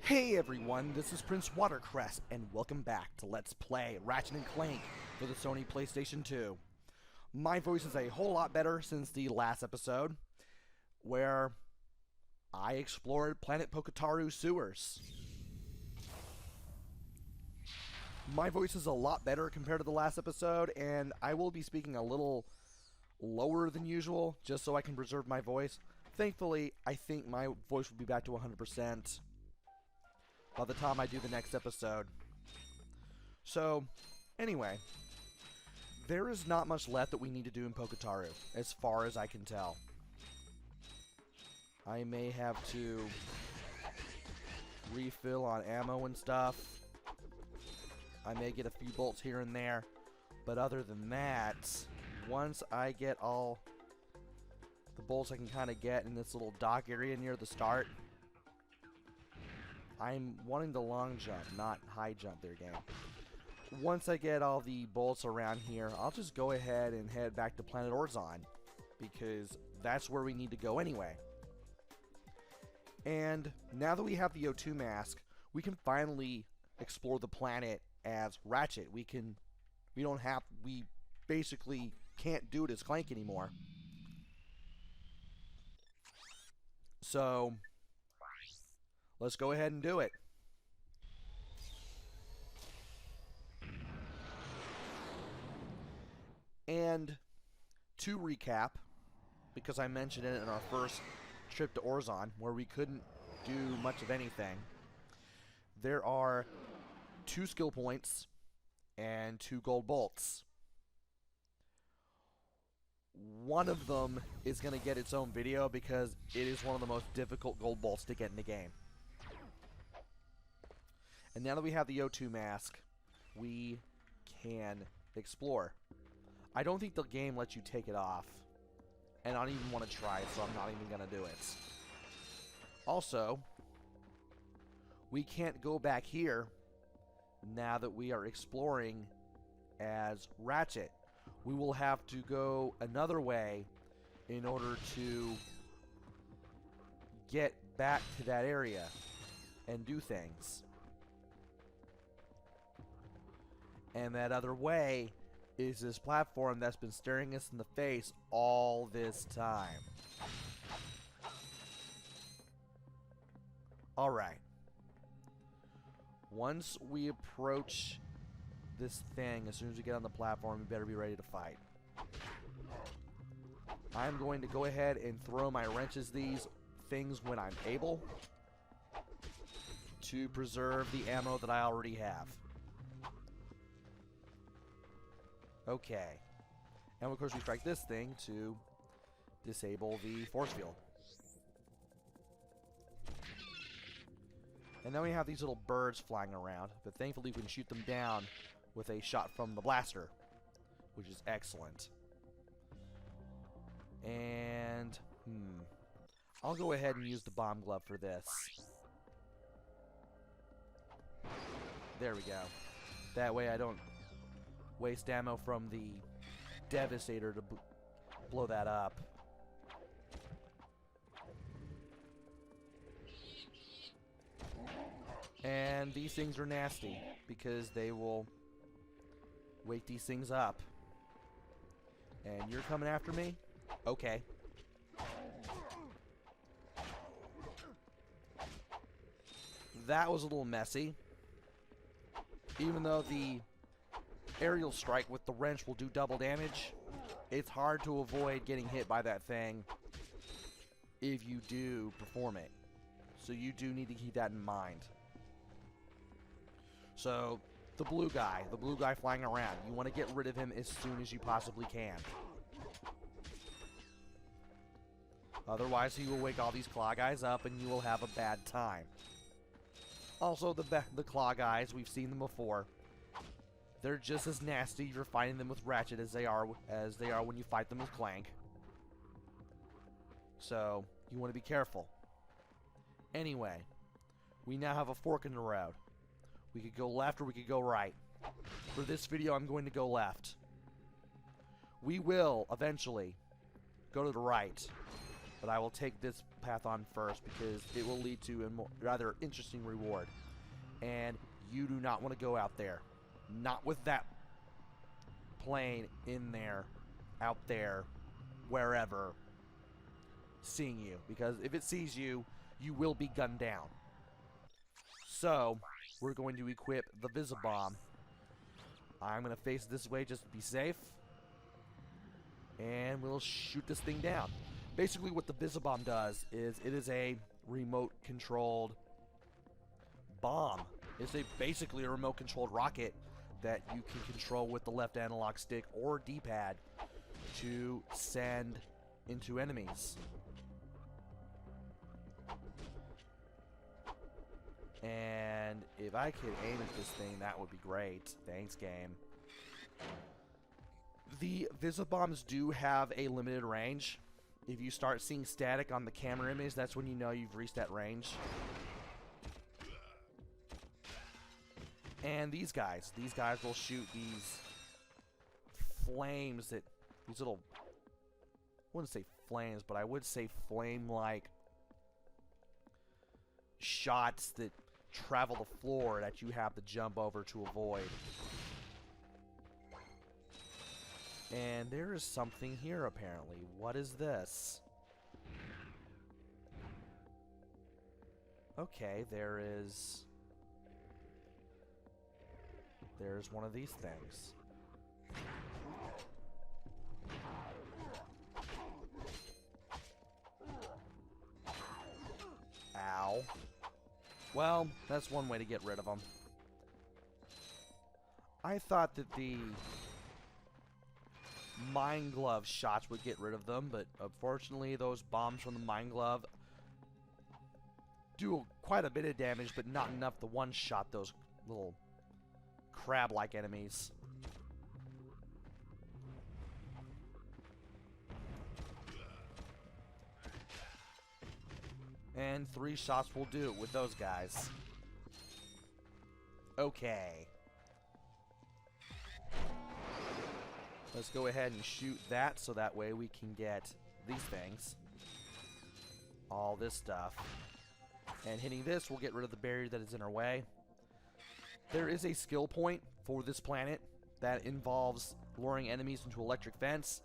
Hey everyone, this is PrinceWatercress, and welcome back to Let's Play Ratchet and Clank for the Sony PlayStation 2. My voice is a whole lot better since the last episode, where I explored Planet Pokotaru's sewers. My voice is a lot better compared to the last episode, and I will be speaking a little lower than usual, just so I can preserve my voice. Thankfully, I think my voice will be back to 100% by the time I do the next episode. So, anyway, there is not much left that we need to do in Pokotaru, as far as I can tell. I may have to refill on ammo and stuff. I may get a few bolts here and there, but other than that, once I get all the bolts I can kind of get in this little dock area near the start, I'm wanting the long jump, not high jump there, game. Once I get all the bolts around here, I'll just go ahead and head back to Planet Orxon, because that's where we need to go anyway. And now that we have the O2 mask, we can finally explore the planet as Ratchet. We basically can't do it as Clank anymore. So let's go ahead and do it. And to recap, because I mentioned it in our first trip to Orxon, where we couldn't do much of anything, there are 2 skill points and 2 gold bolts. One of them is going to get its own video because it is one of the most difficult gold bolts to get in the game. And now that we have the O2 mask, we can explore. I don't think the game lets you take it off, and I don't even want to try it, so I'm not even going to do it. Also, we can't go back here now that we are exploring as Ratchet. We will have to go another way in order to get back to that area and do things. And that other way is this platform that's been staring us in the face all this time. Alright. Once we approach this thing, as soon as we get on the platform, we better be ready to fight. I'm going to go ahead and throw my wrenches these things when I'm able to preserve the ammo that I already have. Okay. And of course we strike this thing to disable the force field. And then we have these little birds flying around, but thankfully we can shoot them down with a shot from the blaster, which is excellent. And, I'll go ahead and use the bomb glove for this. There we go. That way I don't waste ammo from the Devastator to blow that up. And these things are nasty because they will wake these things up. And you're coming after me? Okay. That was a little messy. Even though the aerial strike with the wrench will do double damage, it's hard to avoid getting hit by that thing if you do perform it. So you do need to keep that in mind. So, the blue guy flying around, you want to get rid of him as soon as you possibly can. Otherwise, he will wake all these claw guys up and you will have a bad time. Also, the claw guys, we've seen them before. They're just as nasty if you're fighting them with Ratchet as they are when you fight them with Clank. So, you want to be careful. Anyway, we now have a fork in the road. We could go left or we could go right. For this video, I'm going to go left. We will, eventually, go to the right. But I will take this path on first because it will lead to a rather interesting reward. And you do not want to go out there. Not with that plane in there, out there, wherever, seeing you. Because if it sees you, you will be gunned down. So, we're going to equip the Visibomb. I'm going to face this way just to be safe. And we'll shoot this thing down. Basically what the Visibomb does is it is a remote-controlled bomb. It's basically a remote-controlled rocket that you can control with the left analog stick or D-pad to send into enemies. And if I could aim at this thing, that would be great. Thanks, game. The Visibombs do have a limited range. If you start seeing static on the camera image, that's when you know you've reached that range. And these guys will shoot these flames that, these little, I wouldn't say flames, but I would say flame-like shots that travel the floor that you have to jump over to avoid. And there is something here apparently. What is this? Okay, there's one of these things. Ow. Well, that's one way to get rid of them. I thought that the Mine Glove shots would get rid of them, but unfortunately those bombs from the Mine Glove do quite a bit of damage, but not enough to one-shot those little crab-like enemies. And 3 shots will do it with those guys. Okay. Let's go ahead and shoot that so that way we can get these things. All this stuff. And hitting this will get rid of the barrier that is in our way. There is a skill point for this planet that involves luring enemies into electric fence.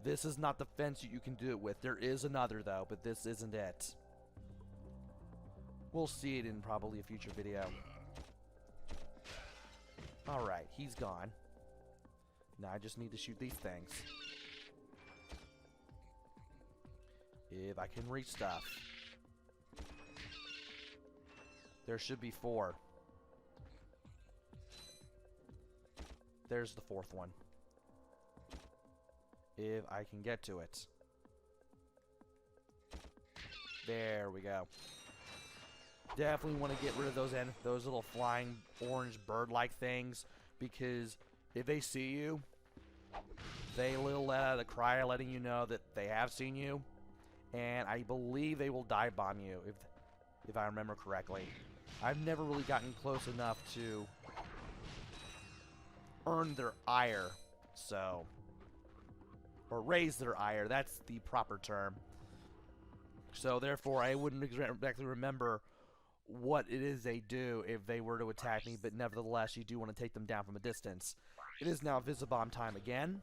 This is not the fence that you can do it with. There is another though, but this isn't it. We'll see it in probably a future video. Alright, he's gone. Now I just need to shoot these things. If I can reach stuff. There should be 4. There's the 4th one. If I can get to it. There we go. Definitely want to get rid of those little flying orange bird-like things, because if they see you, they will let out a cry letting you know that they have seen you, and I believe they will dive bomb you if I remember correctly. I've never really gotten close enough to earn their ire, so, or raise their ire, that's the proper term. So therefore I wouldn't exactly remember what it is they do if they were to attack me, but nevertheless you do want to take them down from a distance. It is now Visibomb time again.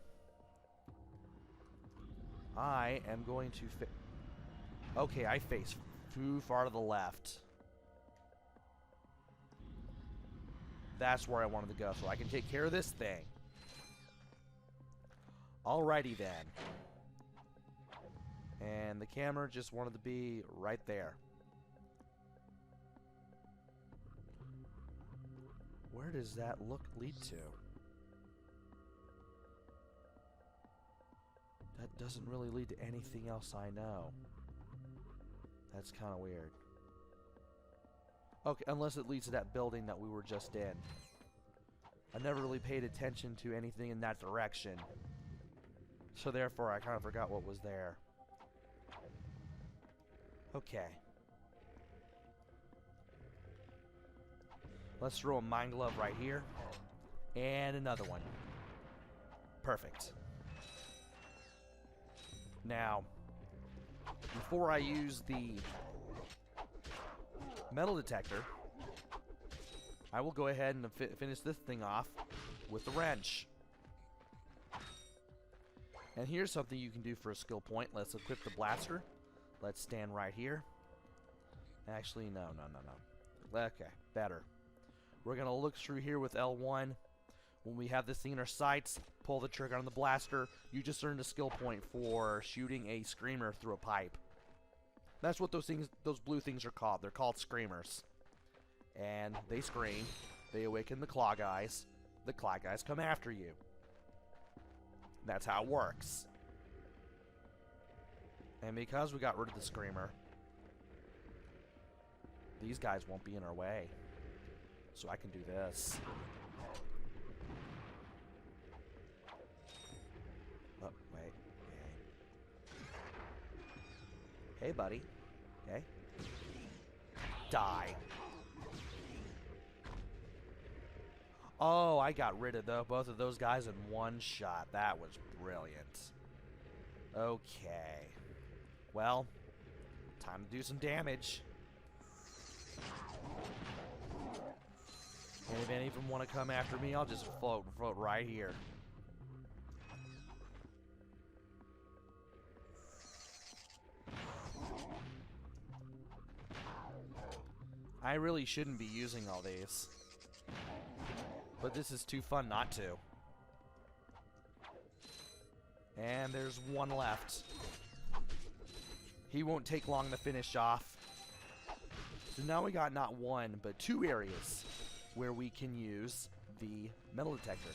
I am going to okay, I face too far to the left. That's where I wanted to go, so I can take care of this thing. Alrighty then. And the camera just wanted to be right there. Where does that lead to? That doesn't really lead to anything else I know. That's kind of weird. Okay, unless it leads to that building that we were just in. I never really paid attention to anything in that direction. So therefore, I kind of forgot what was there. Okay. Let's throw a Mine Glove right here. And another one. Perfect. Now, before I use the metal detector, I will go ahead and finish this thing off with the wrench. And here's something you can do for a skill point. Let's equip the blaster. Let's stand right here. Actually, no. Okay, better. We're going to look through here with L1. When we have this thing in our sights, pull the trigger on the blaster. You just earned a skill point for shooting a screamer through a pipe. That's what those blue things are called. They're called screamers. And they scream. They awaken the claw guys. The claw guys come after you. That's how it works. And because we got rid of the screamer, these guys won't be in our way. So I can do this. Oh, wait. Okay. Hey, buddy. Okay. Die. Oh, I got rid of both of those guys in one shot. That was brilliant. Okay. Well, time to do some damage. And if any of them want to come after me, I'll just float right here. I really shouldn't be using all these. But this is too fun not to. And there's one left. He won't take long to finish off. So now we got not one, but two areas where we can use the metal detector.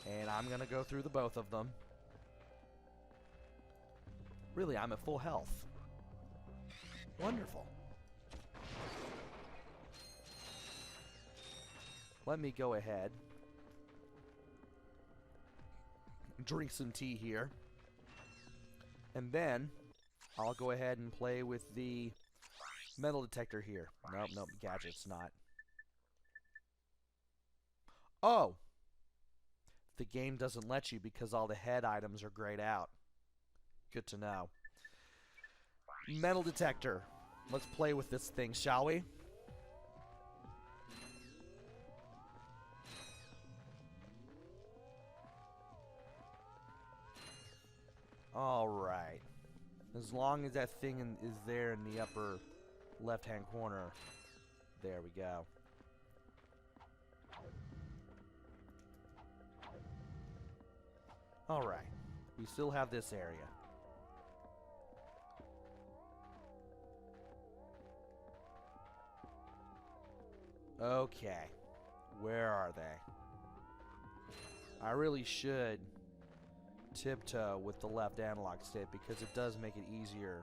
And I'm going to go through the both of them. Really, I'm at full health. Wonderful. Let me go ahead. Drink some tea here. And then I'll go ahead and play with the metal detector here. Nope, gadget's not. Oh! The game doesn't let you because all the head items are grayed out. Good to know. Metal detector. Let's play with this thing, shall we? Alright. As long as that thing is there in the upper left-hand corner. There we go. Alright. We still have this area. Okay. Where are they? I really should tiptoe with the left analog stick because it does make it easier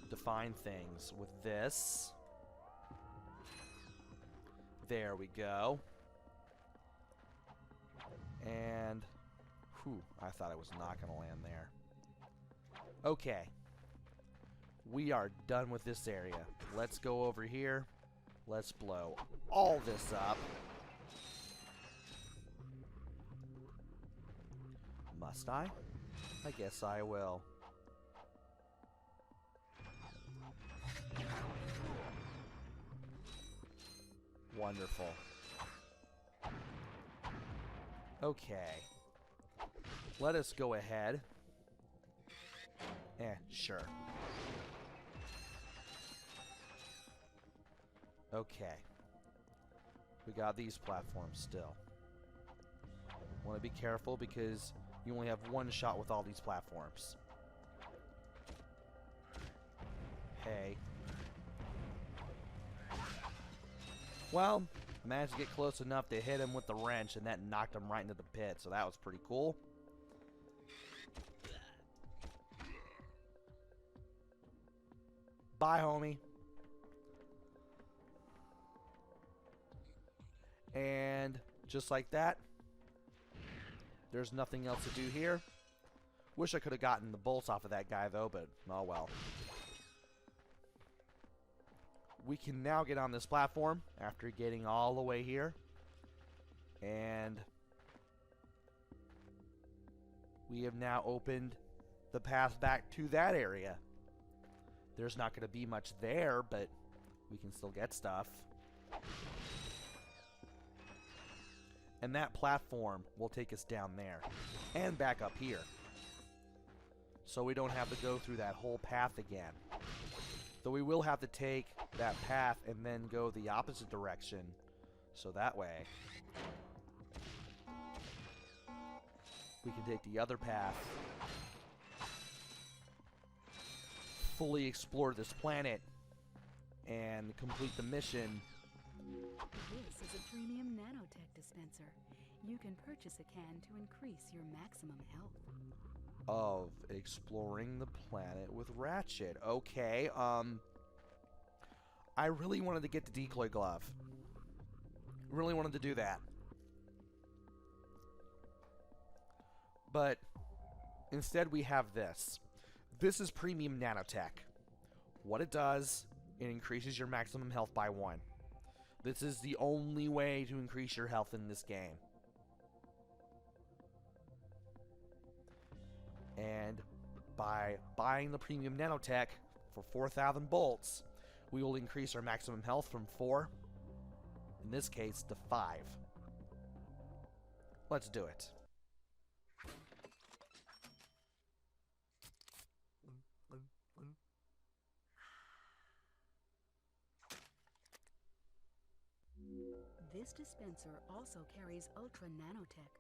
to find things with this. There we go. And whew, I thought I was not going to land there. Okay. We are done with this area. Let's go over here. Let's blow all this up. Must I? I guess I will. Wonderful. Okay. Let us go ahead. Sure. Okay. We got these platforms still. Want to be careful because you only have one shot with all these platforms. Hey. Well, I managed to get close enough to hit him with the wrench, and that knocked him right into the pit, so that was pretty cool. Bye, homie. And just like that, there's nothing else to do here. Wish I could have gotten the bolts off of that guy, though, but oh well. We can now get on this platform after getting all the way here. And we have now opened the path back to that area. There's not going to be much there, but we can still get stuff. And that platform will take us down there and back up here. So we don't have to go through that whole path again. Though we will have to take that path and then go the opposite direction. So that way, we can take the other path, fully explore this planet, and complete the mission. This is a premium nanotech dispenser. You can purchase a can to increase your maximum health. Of exploring the planet with Ratchet. Okay, I really wanted to get the decoy glove. Really wanted to do that. But instead we have this. This is premium nanotech. What it does, it increases your maximum health by 1. This is the only way to increase your health in this game. And by buying the premium nanotech for 4,000 bolts, we will increase our maximum health from 4, in this case, to 5. Let's do it. This dispenser also carries Ultra Nanotech,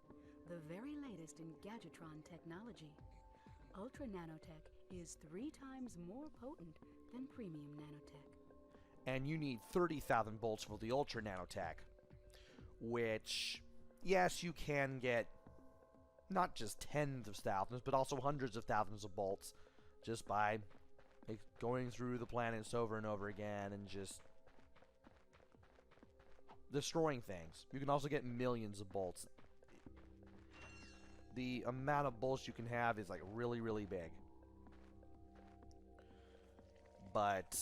the very latest in Gadgetron technology. Ultra Nanotech is 3 times more potent than premium nanotech. And you need 30,000 bolts for the Ultra Nanotech, which, yes, you can get not just tens of thousands, but also hundreds of thousands of bolts just by going through the planets over and over again and just destroying things. You can also get millions of bolts. The amount of bolts you can have is like really, really big. But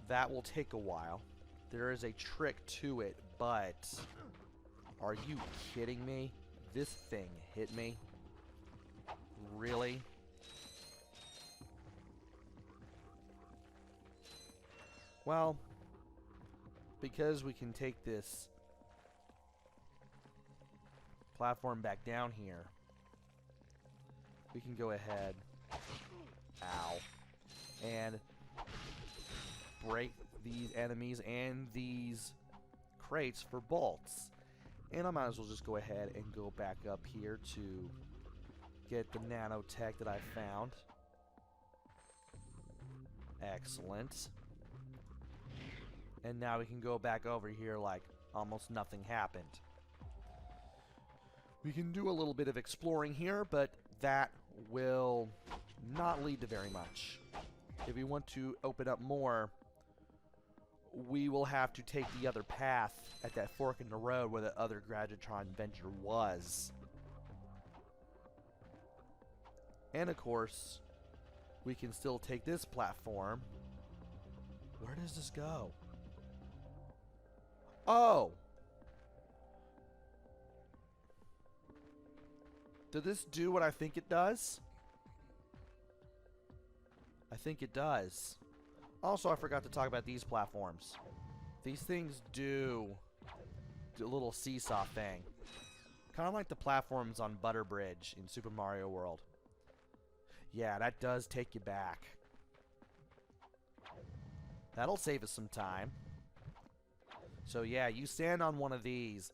that will take a while. There is a trick to it, but are you kidding me? This thing hit me? Really? Well, because we can take this platform back down here, we can go ahead, ow, and break these enemies and these crates for bolts. And I might as well just go ahead and go back up here to get the nanotech that I found. Excellent. And now we can go back over here like almost nothing happened. We can do a little bit of exploring here, but that will not lead to very much. If we want to open up more, we will have to take the other path at that fork in the road where the other Gadgetron venture was. And of course, we can still take this platform. Where does this go? Oh! Did this do what I think it does? I think it does. Also, I forgot to talk about these platforms. These things do a little seesaw thing. Kind of like the platforms on Butter Bridge in Super Mario World. Yeah, that does take you back. That'll save us some time. So yeah, you stand on one of these.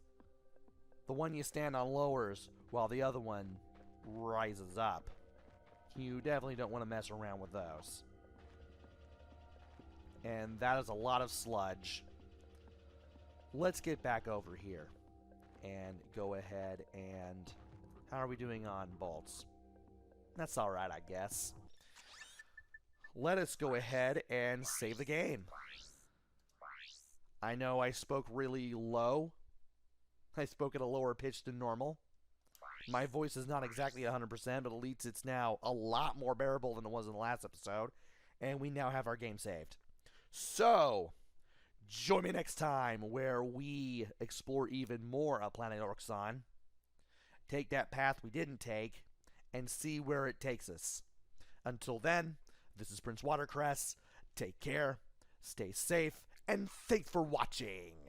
The one you stand on lowers, while the other one rises up. You definitely don't want to mess around with those. And that is a lot of sludge. Let's get back over here and go ahead and... How are we doing on bolts? That's alright, I guess. Let us go ahead and save the game. I know I spoke really low. I spoke at a lower pitch than normal. My voice is not exactly 100%, but at least it's now a lot more bearable than it was in the last episode. And we now have our game saved. So, join me next time where we explore even more of Planet Orxon. take that path we didn't take, and see where it takes us. Until then, this is PrinceWatercress. Take care, stay safe, and thanks for watching.